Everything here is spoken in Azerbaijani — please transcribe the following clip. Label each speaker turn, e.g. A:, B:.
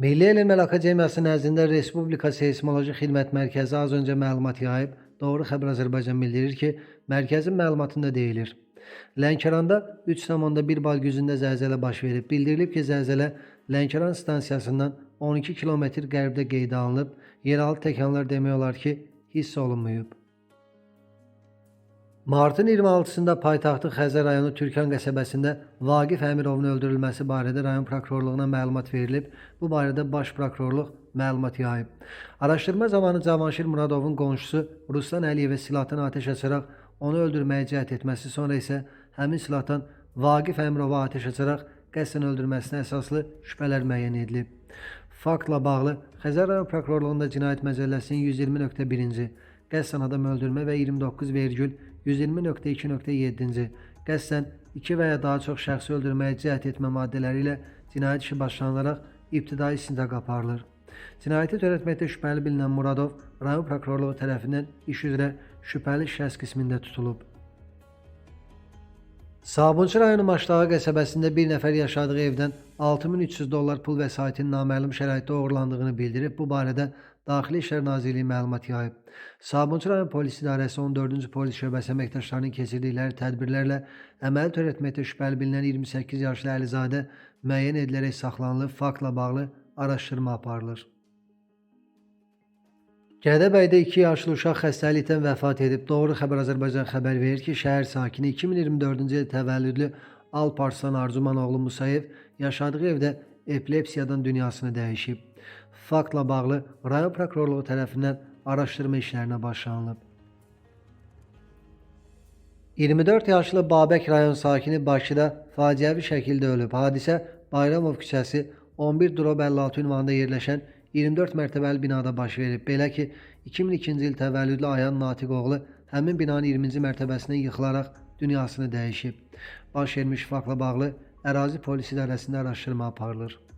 A: Milli Elmlər Akademiyası nəzdində Respublika Seysmoloji Xidmət Mərkəzi az öncə məlumat yayıb. Doğru Xəbər Azərbaycan bildirir ki, mərkəzin məlumatında deyilir. Lənkəranda 3,1 bal gücündə zəlzələ baş verib. Bildirilib ki, zəlzələ Lənkəran stansiyasından 12 km qərbdə qeydə alınıb. Yeraltı təkanlar demək olar ki, hiss olunmayıb. Martın 26-sında paytaxtı Xəzər rayonu Türkan qəsəbəsində Vaqif Əmirovun öldürülməsi barədə rayon prokurorluğuna məlumat verilib. Bu barədə baş prokurorluq məlumat yayıb. Araşdırma zamanı Cavanşir Muradovun qonşusu Ruslan Əliyevə silahdan atəş açaraq onu öldürməyə cəhd etməsi, sonra isə həmin silahdan Vaqif Əmirova atəş açaraq qəsdən öldürməsinə əsaslı şübhələr müəyyən edilib. Faktla bağlı Xəzər rayon prokurorluğunda Cinayət Məcəlləsinin 120.1-ci qəsdən adam öldürmə və 29,120.2.7-ci qəsdən 2 və ya daha çox şəxsi öldürməyə cəhd etmə maddələri ilə cinayət işi başlanılaraq ibtidai istintaq aparılır. Cinayəti törətməkdə şübhəli bilinən Muradov rayon prokurorluğu tərəfindən iş üzrə şübhəli şəxs qismində tutulub. Sabunçu rayonu Maşdağı qəsəbəsində bir nəfər yaşadığı evdən 6300 dollar pul vəsaitinin naməlum şəraitdə oğurlandığını bildirib. Bu barədə Daxili İşlər Nazirliyi məlumat yayıb. Sabunçu rayon polis idarəsi 14-cü polis şöbəsi əməkdaşlarının keçirdikləri tədbirlərlə əməli törətməkdə şübhəli bilinən 28 yaşlı Əlizadə müəyyən edilərək saxlanılıb. Faktla bağlı araşdırma aparılır. Gədəbəydə 2 yaşlı uşaq xəstəlikdən vəfat edib. Doğru Xəbər Azərbaycan xəbər verir ki, şəhər sakini 2024-cü il təvəllüdlü Alparslan Arzuman oğlu Musayev yaşadığı evdə epilepsiyadan dünyasını dəyişib. Faktla bağlı rayon prokurorluğu tərəfindən araşdırma işlərinə başlanılıb. 24 yaşlı Babək rayon sakini Bakıda faciəvi şəkildə ölüb. Hadisə Bayramov küçəsi 11/56 ünvanında yerləşən 24 mərtəbəli binada baş verib. Belə ki, 2002-ci il təvəllüdlü Ayhan Natiq oğlu həmin binanın 20-ci mərtəbəsinə yıxılaraq dünyasını dəyişib. Baş vermiş faktla bağlı ərazi polis idarəsində araşdırma aparılır.